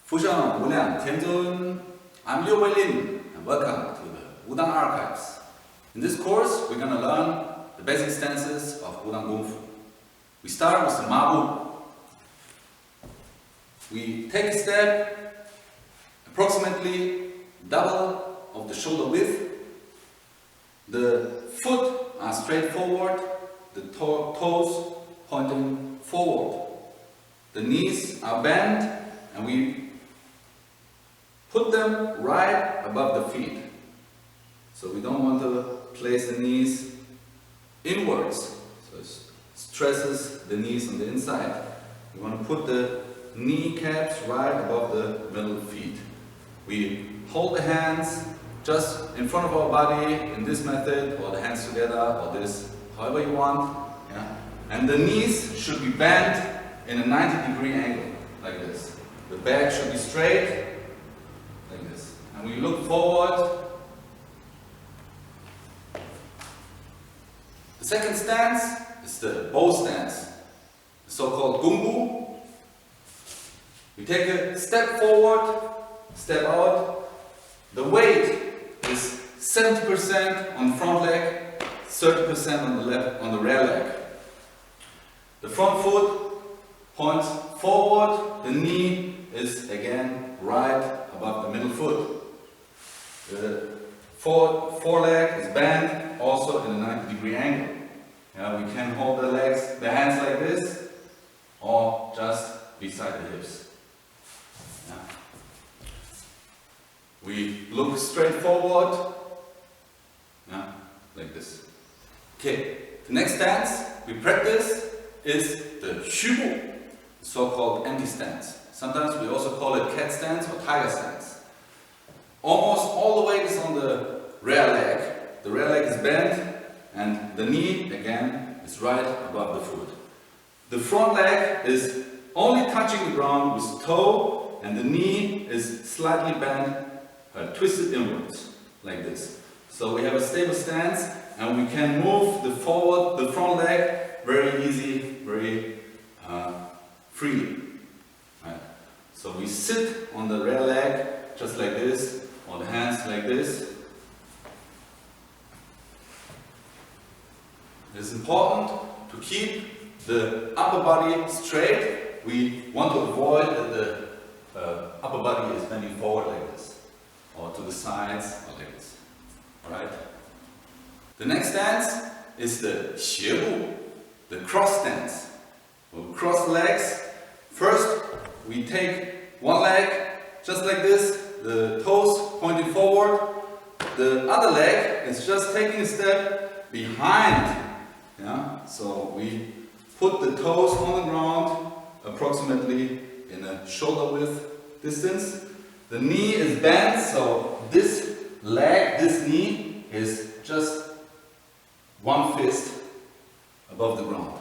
Fushang, Wudang, Tianzun. I'm Liu Weilin and welcome to the Wudang Archives. In this course, we're going to learn the basic stances of Wudang Kung Fu. We start with the Ma Bu. We take a step approximately double of the shoulder width. The foot are straight forward, the toes pointing forward. The knees are bent and we put them right above the feet. So we don't want to place the knees inwards, so it stresses the knees on the inside. We want to put the kneecaps right above the middle feet. We hold the hands just in front of our body in this method, or the hands together, or this, however you want. Yeah? And the knees should be bent in a 90-degree angle, like this. The back should be straight, like this. And we look forward. The second stance is the bow stance, the so-called Gung Bu. We take a step forward, step out. The weight is 70% on the front leg, 30% on the rear leg. The front foot points forward, the knee is again right above the middle foot. The foreleg is bent also in a 90-degree angle. We can hold the hands like this, or just beside the hips. We look straight forward, like this. Okay, the next stance we practice is the Xu Bu, the so-called empty stance. Sometimes we also call it cat stance or tiger stance. Almost all the weight is on the rear leg. The rear leg is bent and the knee, again, is right above the foot. The front leg is only touching the ground with the toe, and the knee is slightly bent, twisted inwards, like this. So we have a stable stance and we can move the front leg very easy, very freely. Right. So we sit on the rear leg just like this, or the hands like this. It is important to keep the upper body straight. We want to avoid that the upper body is bending forward like this, or to the sides, or like this. Alright? The next stance is the Xie Bu, the cross stance. We'll cross the legs. First, we take one leg just like this, the toes pointing forward. The other leg is just taking a step behind. So we put the toes on the ground approximately in a shoulder width distance. The knee is bent, so this leg, this knee is just one fist above the ground.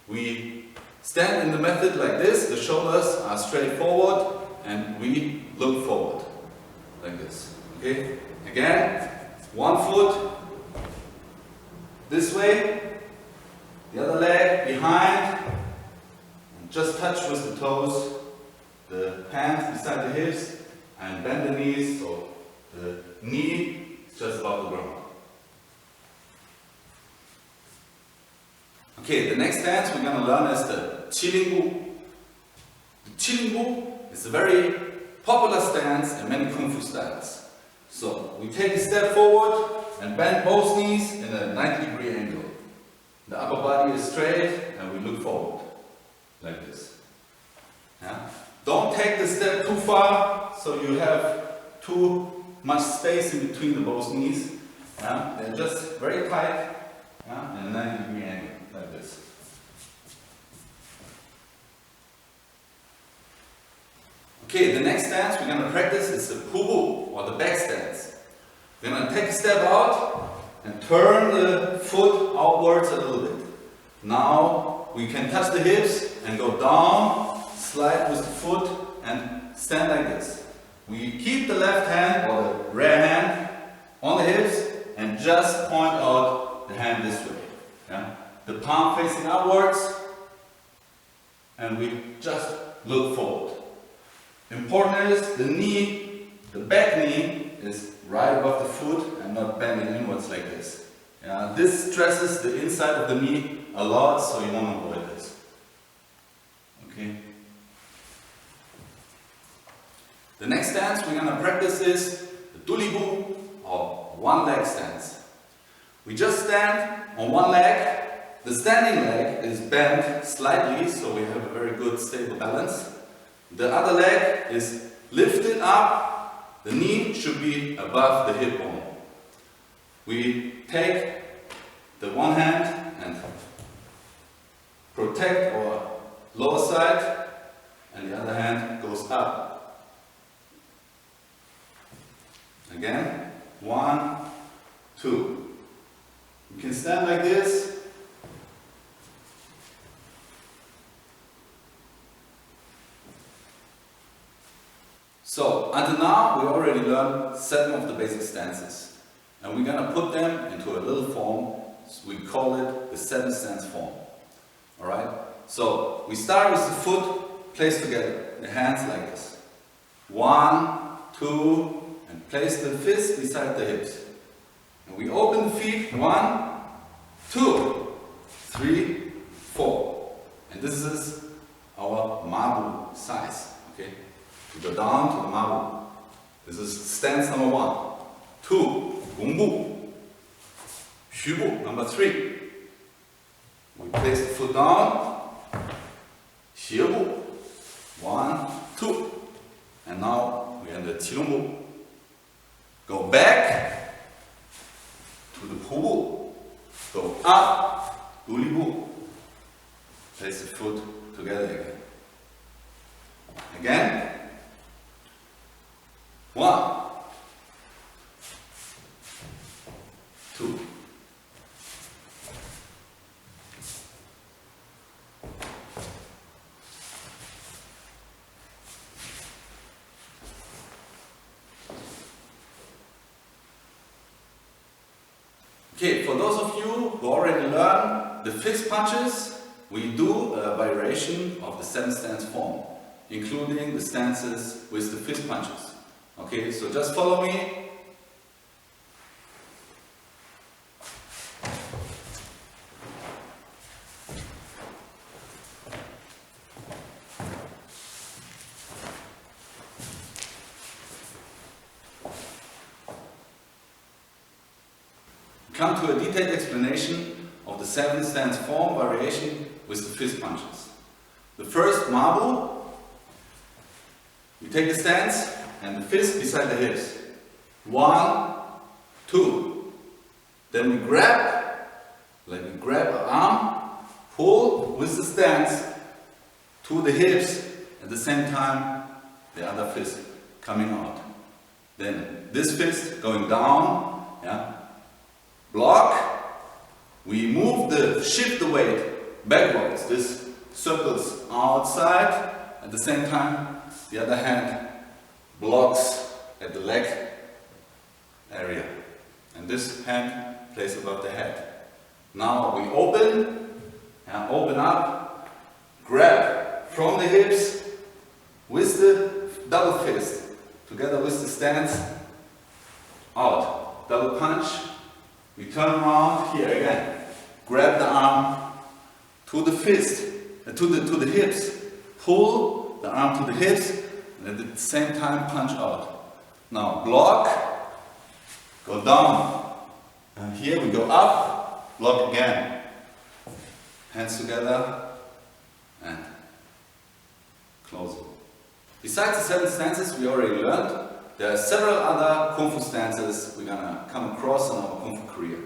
We stand in the method like this, the shoulders are straight forward and we look forward like this. Okay? Again, one foot this way, the other leg behind, and just touch with the toes, the hands beside the hips, and bend the knees so the knee is just above the ground. Okay, the next stance we're going to learn is the Qilin Bu. The Qilin Bu is a very popular stance in many Kung Fu styles. So we take a step forward and bend both knees in a 90-degree angle. The upper body is straight and we look forward, like this. Don't take the step too far, so you have too much space in between the both knees. They're just very tight in a 90-degree angle, like this. Okay, the next stance we're going to practice is the Pu Bu, or the back stance. We're going to take a step out and turn the foot outwards a little bit. Now we can touch the hips and go down, slide with the foot and stand like this. We keep the left hand or the rear hand on the hips and just point out the hand this way. The palm facing upwards and we just look forward. Important is the knee, the back knee is right above the foot and not bending inwards like this. Yeah, this stresses the inside of the knee a lot, so you want to avoid this. Okay. The next stance we're going to practice is the tulibu, or one leg stance. We just stand on one leg. The standing leg is bent slightly, so we have a very good stable balance. The other leg is lifted up. The knee should be above the hip bone. We take the one hand and protect our lower side, and the other hand goes up. Again, 1, 2. You can stand like this. So, until now we already learned 7 of the basic stances, and we're going to put them into a little form. We call it the 7 stance form. Alright? So, we start with the foot placed together, the hands like this. 1, 2, and place the fist beside the hips. And we open the feet, 1, 2, 3, 4. And this is our mabu size. Okay? We go down to the mabu. This is stance number 1. 2, gongbu. Xubu, number 3. We place the foot down. Xiebu. 1, 2. And now we enter Qilongbu. Go back to the Pubu. Go up, Ulibu. Place the foot together again. Again. 1, 2. Okay, for those of you who already learned the fist punches, we do a variation of the 7 stance form, including the stances with the fist punches. Okay, so just follow me. Come to a detailed explanation of the 7 stance form variation with the fist punches. The first mabu, we take a stance and the fist beside the hips. 1, 2. Then we grab, like we grab an arm, pull with the stance to the hips, at the same time the other fist coming out. Then this fist going down, yeah. Block, we move shift the weight backwards. This circles outside, at the same time the other hand blocks at the leg area. And this hand plays above the head. Now we open, and open up, grab from the hips with the double fist, together with the stance, out, double punch. We turn around here again, grab the arm to the fist, to the hips, pull the arm to the hips, and at the same time punch out. Now block, go down, and here we go up, block again, hands together, and close it. Besides the 7 stances we already learned, there are several other Kung Fu stances we're gonna come across in our Kung Fu career.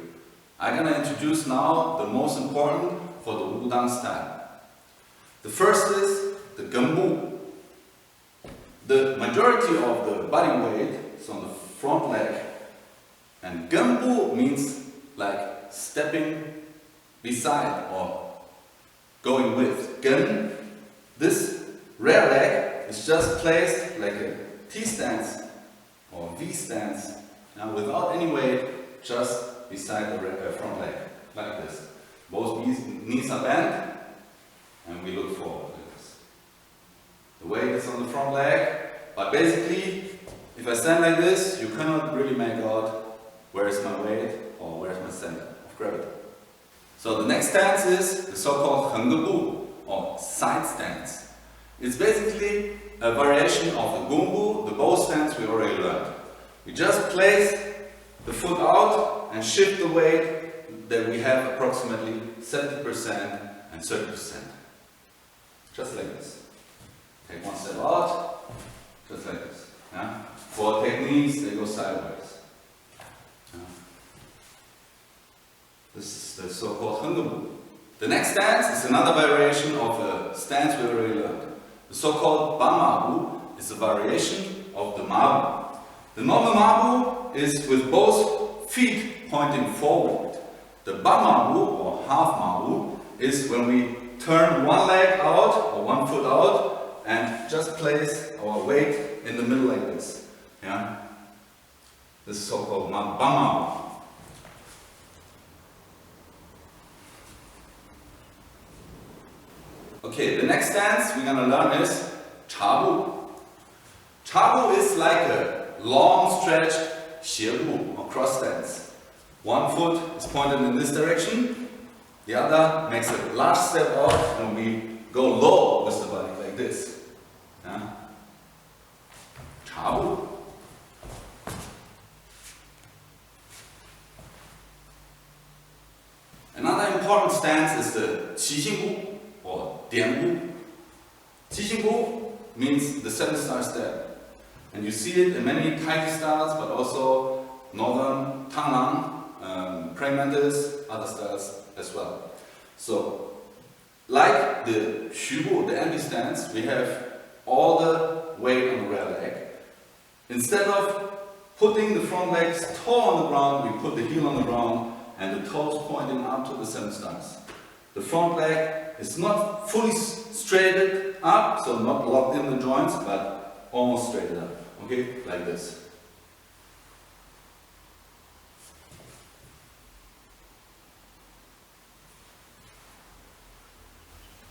I'm gonna introduce now the most important for the Wudang style. The first is the Gembu. The majority of the body weight is on the front leg. And Gembu means like stepping beside or going with. Gen, this rear leg is just placed like a T stance or V stance, now without any weight, just beside the front leg, like this. Both knees are bent, and we look forward like this. The weight is on the front leg, But basically, if I stand like this, you cannot really make out where is my weight or where is my center of gravity. So the next stance is the so-called 横膈步, or side stance. It's basically a variation of the gongbu, the bow stance we already learned. We just place the foot out and shift the weight that we have approximately 70% and 30%. Just like this. Take one step out, just like this. Yeah? For techniques, they go sideways. Yeah? This is the so-called 横膈步. The next stance is another variation of a stance we already learned. The so-called Bamabu is a variation of the Mabu. The normal Mabu is with both feet pointing forward. The Bamabu, or half Mabu, is when we turn one leg out, or one foot out, and just place our weight in the middle like this. Yeah? This is so-called Bamabu. Okay, the next stance we're going to learn is Chabu. Chabu is like a long stretched 斜步 or cross stance. One foot is pointed in this direction, the other makes a large step out, and we go low with the body like this. Yeah? Chabu. Another important stance is the 齐心步 or 点步. 齐心步 means the 7-star step. And you see it in many Taiji styles, but also Northern, Tanglang, praying mantis, other styles as well. So, like the 徐步, the empty stance, we have all the weight on the rear leg. Instead of putting the front leg's toe on the ground, we put the heel on the ground and the toes pointing up to the 7 stars. The front leg is not fully straightened up, so not locked in the joints, but almost straightened up. Okay, like this.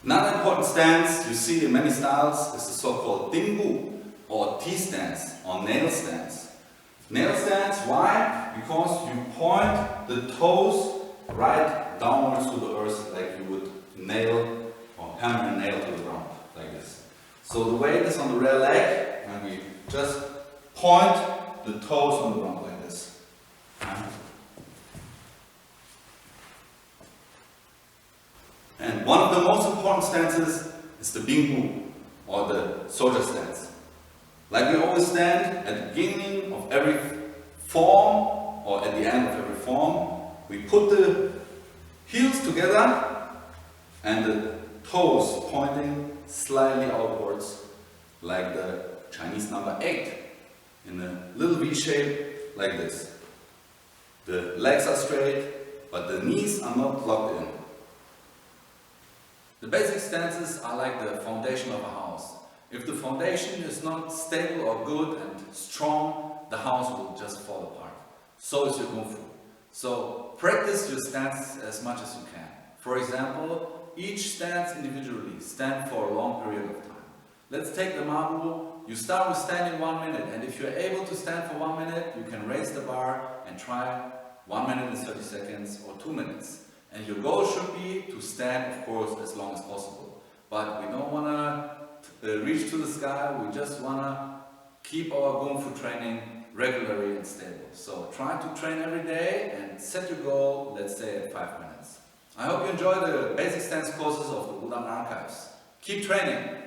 Another important stance you see in many styles is the so-called Dingbu, or T-stance, or nail stance. Nail stance, why? Because you point the toes right downwards to the earth like you would nail or hammer a nail to the ground, like this. So the weight is on the rear leg, and we just point the toes on the ground like this. And one of the most important stances is the Bingbu, or the soldier stance. Like we always stand at the beginning of every form, or at the end of every form, we put the heels together and the toes pointing slightly outwards, like the Chinese number 8, in a little V shape like this. The legs are straight, but the knees are not locked in. The basic stances are like the foundation of a house. If the foundation is not stable or good and strong, the house will just fall apart. So is your Kung Fu. So practice your stance as much as you can. For example, each stance individually, stand for a long period of time. Let's take the Mabu. You start with standing 1 minute, and if you're able to stand for 1 minute, you can raise the bar and try 1 minute and 30 seconds or 2 minutes. And your goal should be to stand, of course, as long as possible. But we don't want to reach to the sky, we just want to keep our Kung Fu training regularly and stable. So try to train every day and set your goal, let's say, at 5 minutes. I hope you enjoy the basic stance courses of the Wudang archives. Keep training!